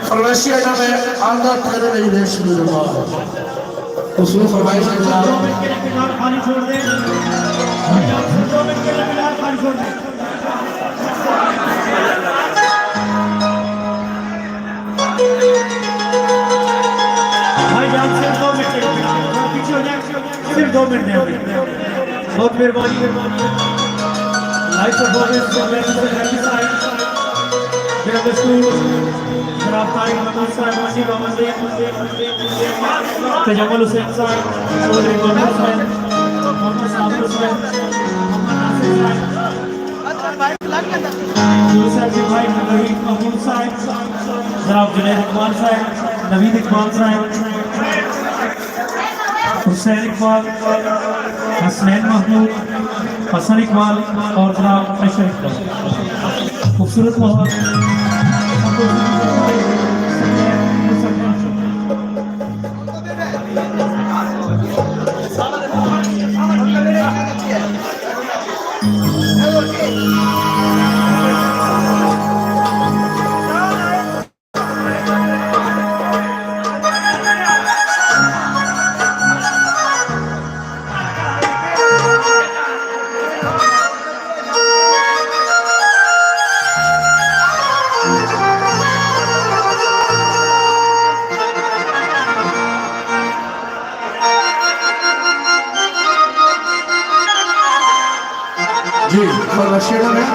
फरमाइशी item है आंदा तेरे नहीं देश में दुआ उसमें फरमाइश है खाली छोड़ दे 2 मिनट के लिए फिलहाल खाली छोड़ दे भाई जान सिर्फ 2 मिनट पीछे हो जाए सिर्फ 2 मिनट दें बहुत मेहरबानी लाइव परफॉर्मेंस को मैं हैप्पी साइड जनाब स्कूल जनाब तारिक महमूद साहब वसीम अहमद तजम्मुल हुसैन साहब चौधरी मोहम्मद साहब मोहम्मद साबिर साहब यूसुफ भाई नवीद महमूद साहब जनाब जुनैद इकबाल साहब नवीद इकबाल साहब हुसैन इकबाल हसनैन महमूद हसन इकबाल और जनाब अशर इकबाल खूबसूरत माहौल जी फरमाइशी में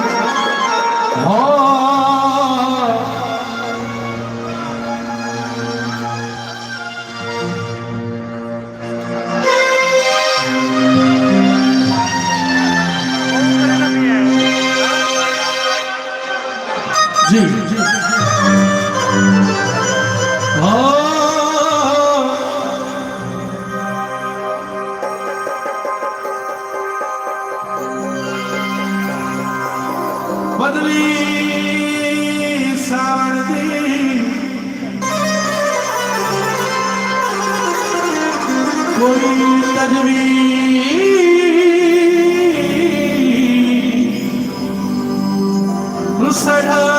जी जी तजवी सड़ा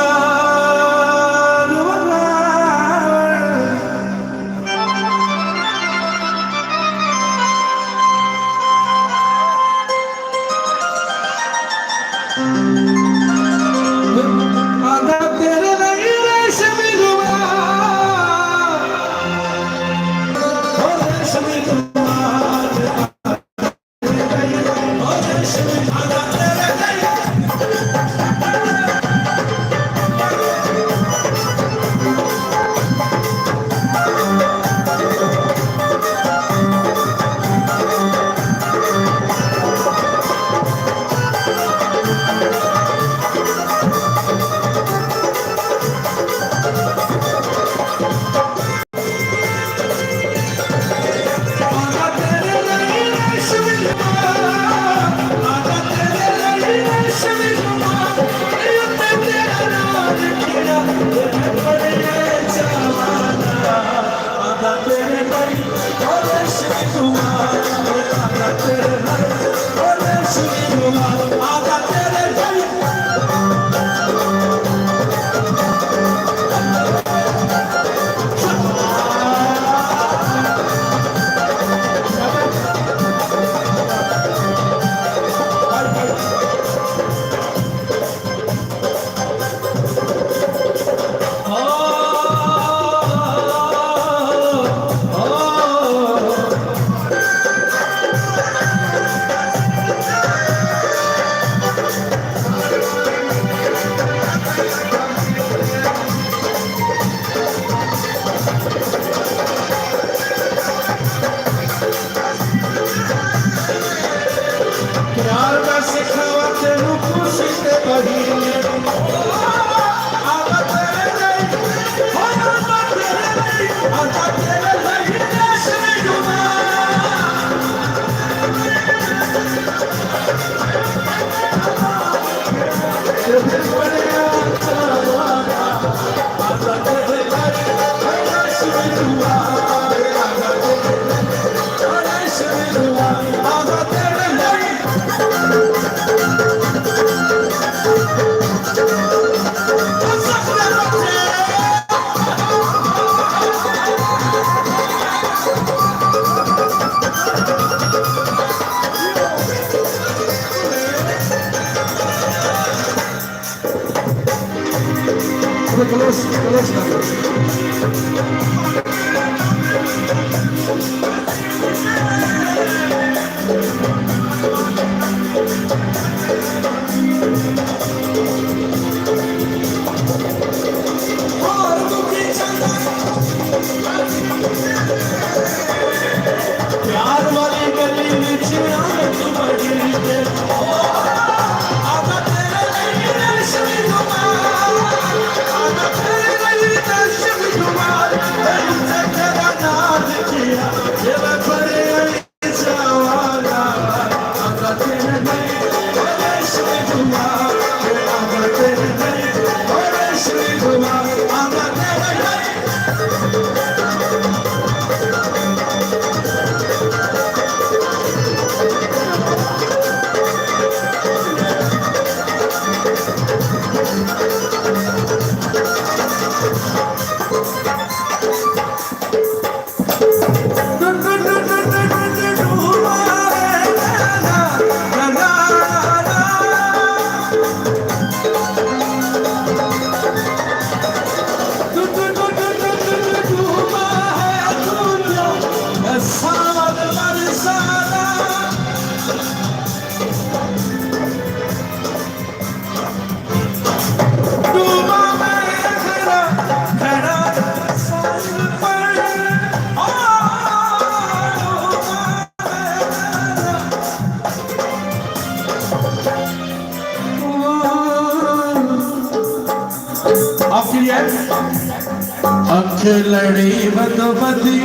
अख लड़ी बदो बदी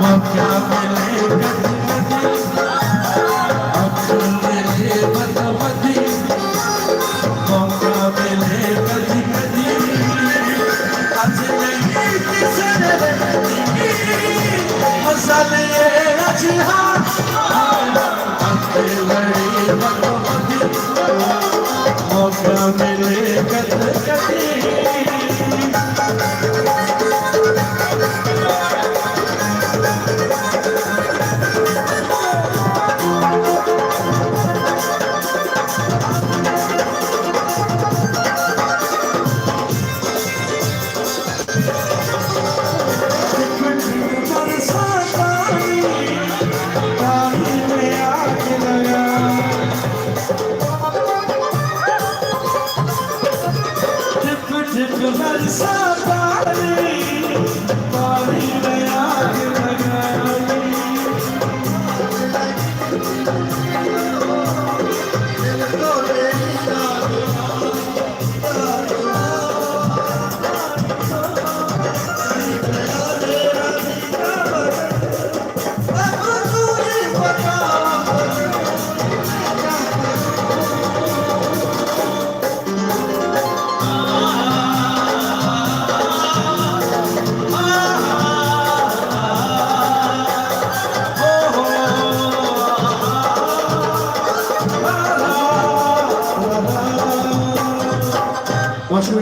मौका मिले कदी अख लड़ी बदो बदी मौका मिले कदी आज नहीं किसी ने मसाले जी हाँ अंते बड़ी भगवती मौका मिले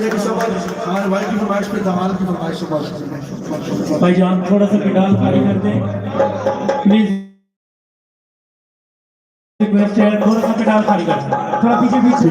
कभी हमारे भाई की फरमाइश पे धमाल की फरमाइश से बहुत भाईजान थोड़ा सा गिटार खाली कर दें प्लीज रिक्वेस्ट है थोड़ा सा गिटार खाली कर दें थोड़ा पीछे पीछे